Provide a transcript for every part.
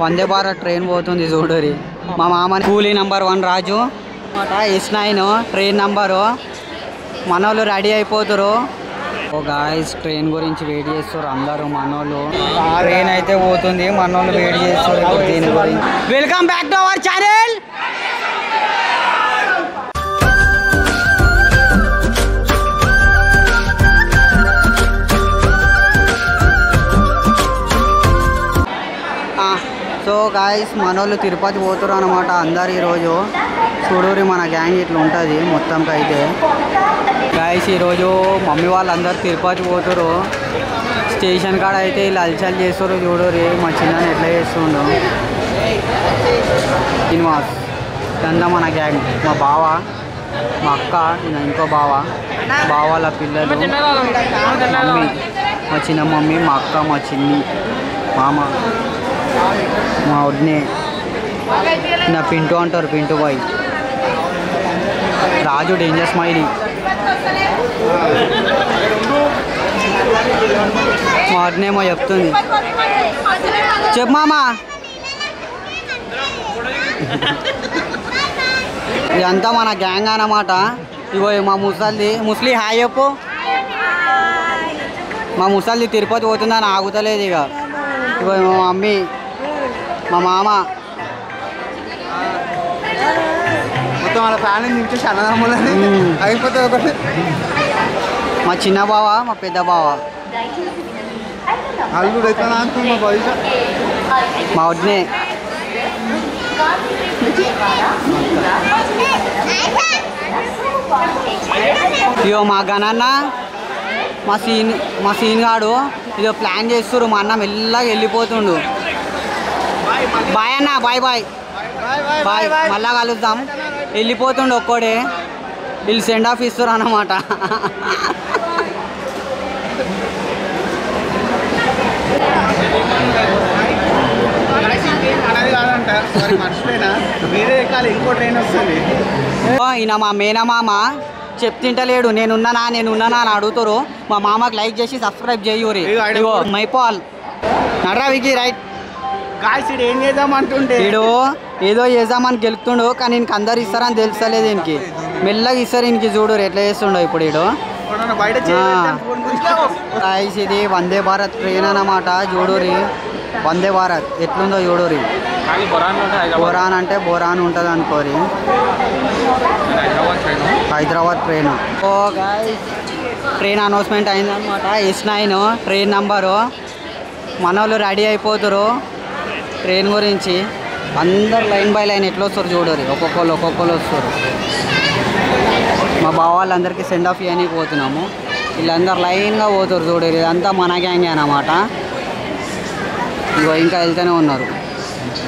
Vande Bharat train పోతుంది చూడరి. మా మామ కూలీ నెంబర్ 1 రాజు S9 ట్రైన్ నంబరు. మనోళ్ళు రెడీ అయిపోతారు. ఓ గాయ్స్ ట్రైన్ గురించి వెయిట్ చేస్తారు అందరూ. మనోళ్ళు ట్రైన్ అయితే పోతుంది, మనోళ్ళు వెయిట్ చేస్తారు దీని గురించి. Welcome back to our channel. So guys మనోళ్ళు తిరుపతి పోతారు అనమాట అందరు ఈరోజు. చూడూరి మన గ్యాంగ్ ఇట్లా ఉంటుంది మొత్తంకి అయితే. గాయస్ ఈరోజు మమ్మీ వాళ్ళందరూ తిరుపతి పోతారు. స్టేషన్ కాడ అయితే ఇలా అల్చల్ చేస్తారు చూడూరి. మా చిన్న ఎట్లా చేస్తుండో శ్రీనివాస్ ఇదంతా మన గ్యాంగ్. మా బావ, మా అక్క, ఇంకో బావ, బావాల పిల్లలు, మమ్మీ, మా చిన్న మమ్మీ, మా అక్క, మా చిన్ని మామ, మా వడ్నే, నా పింటూ అంటారు, పింటూ బాయ్, రాజు డేంజర్ స్మైలీ, మా వడ్నేమో చెప్తుంది. చెప్పు మామా. ఇదంతా మన గ్యాంగ్ అన్నమాట. ఇగో మా ముసలి హాయ్ చెప్పు. మా ముసలి తిరుపతి పోతుందని ఆగుతలేదు ఇక. ఇగో మా మమ్మీ, మా మామ, మొత్తం వాళ్ళ ఫ్యామిలీ నుంచి అన్నదమ్ములని అయిపోతుంది ఒకటి. మా చిన్న బావ, మా పెద్ద బావ, అల్లుడు అయితే మా వడ్నే, ఇగో మా గణన్న, మా సీన్ గాడు ఇదో ప్లాన్ చేస్తున్నారు. మా అన్న మెల్లగా వెళ్ళిపోతుండు. బాయ్ అన్న, బాయ్ బాయ్ బాయ్, మళ్ళా కలుద్దాం. వెళ్ళిపోతుండు ఒక్కడే. వీళ్ళు సెండ్ ఆఫ్ ఇస్తారు అన్నమాట. ఈయన మా మేనమామ చెప్తింటలేడు. నేనున్నానా అని అడుగుతారు. మా మామకి లైక్ చేసి సబ్స్క్రైబ్ చేయూరి. మైపాల్ నడరావికి రైట్. ఏం చేద్దాం అంటుంటే వీడు ఏదో చేద్దామని గెలుతుండు, కానీ ఇంక అందరు ఇస్తారని తెలుస్తలేదు. దీనికి మెల్లగా ఇస్తారు. ఇంక చూడు ఎట్లా చేస్తుండో ఇప్పుడు వీడు. ఇది వందే భారత్ ట్రైన్ అన్నమాట. చూడూరి వందే భారత్ ఎట్లుందో చూడూరి. బొరాన్ అంటే బొరాన్ ఉంటుంది అనుకోరి. హైదరాబాద్ ట్రైన్. ఓ గాయ్స్ ట్రైన్ అనౌన్స్మెంట్ అయిందనమాట. S9 train number. మనోళ్ళు రెడీ అయిపోతారు ట్రైన్ గురించి. అందరు లైన్ బై లైన్ ఎట్లా వస్తారు చూడరు. ఒక్కొక్కరు వస్తారు. మా బావ వాళ్ళందరికీ సెండ్ ఆఫ్ ఇవ్వడానికి పోతున్నాము. వీళ్ళందరూ లైన్గా పోతారు చూడరు. ఇదంతా మన గ్యాంగే అన్నమాట. ఇగో ఇంకా వెళ్తూనే ఉన్నారు.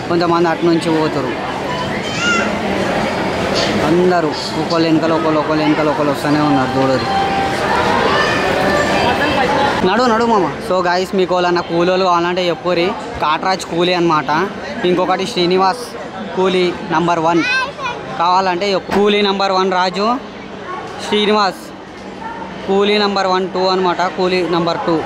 కొంతమంది అటు నుంచి పోతారు. అందరూ ఒకళ్ళు వెనకలు ఒకళ్ళు వస్తూనే ఉన్నారు చూడరు. నడు మామ. సో గాయస్ మీకు వాళ్ళన్న కూలీలు కావాలంటే చెప్పురి. కాట్రాజ్ కూలీ అనమాట. ఇంకొకటి శ్రీనివాస్ కూలీ నెంబర్ 1 కావాలంటే కూలీ నెంబర్ 1 రాజు, శ్రీనివాస్ కూలీ నెంబర్ 1, 2 అనమాట. కూలీ నెంబర్ 2.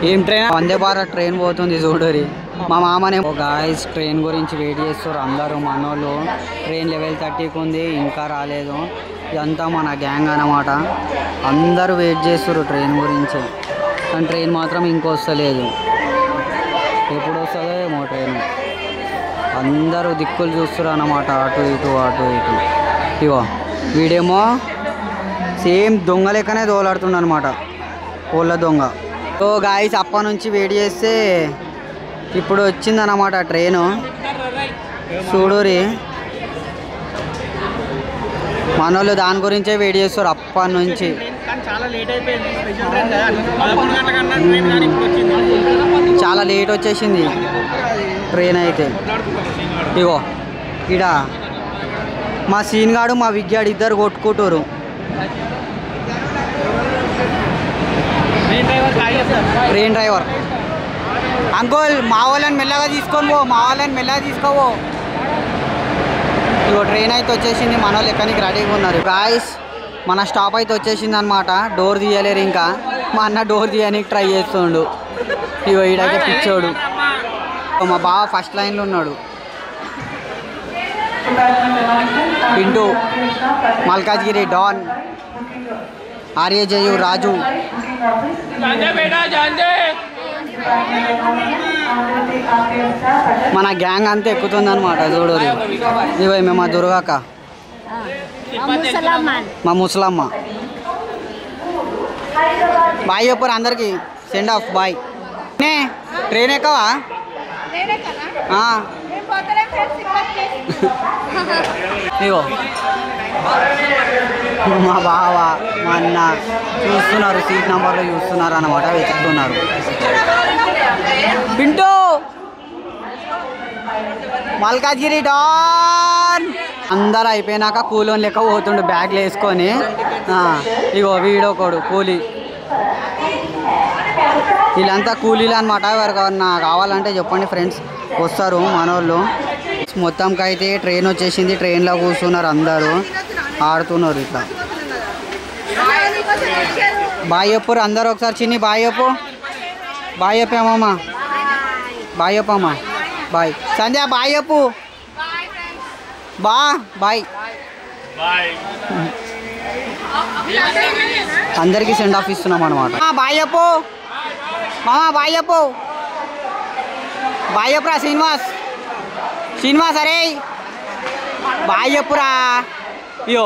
ఏం ట్రైన్? వందే భారత్ ట్రైన్ పోతుంది చూడరి. మా మామనే. గాయస్ ట్రైన్ గురించి వెయిట్ చేస్తారు అందరూ. మనోళ్ళు ట్రైన్ లెవెల్ 30కి ఉంది, ఇంకా రాలేదు. ఇదంతా మన గ్యాంగ్ అన్నమాట. అందరూ వెయిట్ చేస్తారు ట్రైన్ గురించి. కానీ ట్రైన్ మాత్రం ఇంకొస్తలేదు. ఎప్పుడు వస్తుందో ఏమో ట్రైన్. అందరూ దిక్కులు చూస్తారు అన్నమాట. అటు ఇటు. ఇగో వీడేమో సేమ్ దొంగ లెక్కనే దోలాడుతుండ అనమాట. కోళ్ళ దొంగ. సో గాయస్ అప్ప నుంచి వెయిట్ చేస్తే ఇప్పుడు వచ్చిందన్నమాట ట్రైను. చూడూరి మనోళ్ళు దాని గురించే వెయిట్ చేస్తారు అప్పటి నుంచి. చాలా లేట్ వచ్చేసింది ట్రైన్ అయితే. ఇగో ఇడ మా సీన్ గాడు, మా విగ్గాడు ఇద్దరు కొట్టుకుంటారు. ట్రైన్ డ్రైవర్ అంకుల్ మా వాళ్ళని మెల్లగా తీసుకోవో. ఇగో ట్రైన్ అయితే వచ్చేసింది. మన వాళ్ళు ఎక్కడికి రెడీగా ఉన్నారు. గాయస్ మన స్టాప్ అయితే వచ్చేసింది అనమాట. డోర్ తీయలేరు ఇంకా. మా అన్న డోర్ తీయడానికి ట్రై చేస్తుండు. ఇగో ఈడైతే పిచ్చోడు. మా బావ ఫస్ట్ లైన్లో ఉన్నాడు. పింటూ, మల్కాజ్గిరి, డాన్, ఆర్యజయు, రాజు. మన గ్యాంగ్ అంతా ఎక్కుతుంది అనమాట. చూడు ఇవో మేము మా దుర్గాక, మా ముసలమ్మ. బాయ్ చెప్పరు అందరికి. Send off bye. ట్రైన్ ఎక్కవా? ఇగో మా బావ మా అన్న చూస్తున్నారు, సీట్ నెంబర్లో చూస్తున్నారు అన్నమాట, వెతుకుతున్నారు. పింటూ, మల్కాజ్గిరి, డాన్. అందరూ అయిపోయినాక కూలోని లెక్క పోతుండు బ్యాగ్లు వేసుకొని. ఇగో వీడోకోడు కూలీ. వీళ్ళంతా కూలీలు అనమాట. ఎవరికన్నా కావాలంటే చెప్పండి ఫ్రెండ్స్, వస్తారు మనోళ్ళు. మొత్తంకి అయితే ట్రైన్ వచ్చేసింది. ట్రైన్లో కూర్చున్నారు అందరూ, ఆడుతున్నారు ఇట్లా. బాయ్ చెప్పురు అందరు ఒకసారి. చిన్ని బాయ్ చెప్పు. బాయ్ చెప్పామమ్మా. బాయ్ చెప్పమ్మా. బాయ్. సంధ్య బాయ్ చెప్పు. బాయ్. అందరికీ సెండ్ ఆఫ్ ఇస్తున్నాం అనమాట. బాయ్ చెప్పు మామా. బాయ్ చెప్పు. బాయ్ చెప్పురా శ్రీనివాస్. అరే బాయ్ చెప్పురా. అయ్యో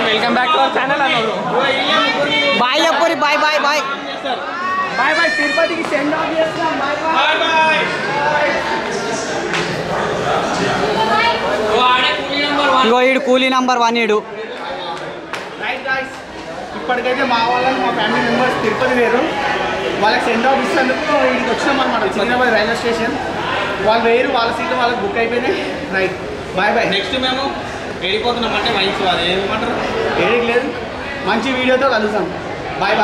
welcome back to our channel అన్నారు. బాయ్ చెప్పురి. బాయ్ తిరుపతికి సెండ్ ఆఫ్ చేస్తున్నాం. బాయ్. ఇగో ఈడు కూలీ నెంబర్ 1. ఈడు రైట్ గాయ్స్, ఇప్పటికైతే మా వాళ్ళని, మా ఫ్యామిలీ మెంబర్స్ తిరుపతి వేరు. వాళ్ళకి సెండ్ ఆఫ్ ఇస్తేందుకు ఇక్కడికి వచ్చినాం అనమాట. Secunderabad railway station. వాళ్ళు వేరు, వాళ్ళ సీట్లు వాళ్ళకి బుక్ అయిపోయినాయి. Right, bye. నెక్స్ట్ మేము వెళ్ళిపోతున్నాం. అంటే మైన్స్ వాళ్ళు ఏమంటారు, ఏడికి లేదు. మంచి వీడియోతో కలుస్తాం. బాయ్.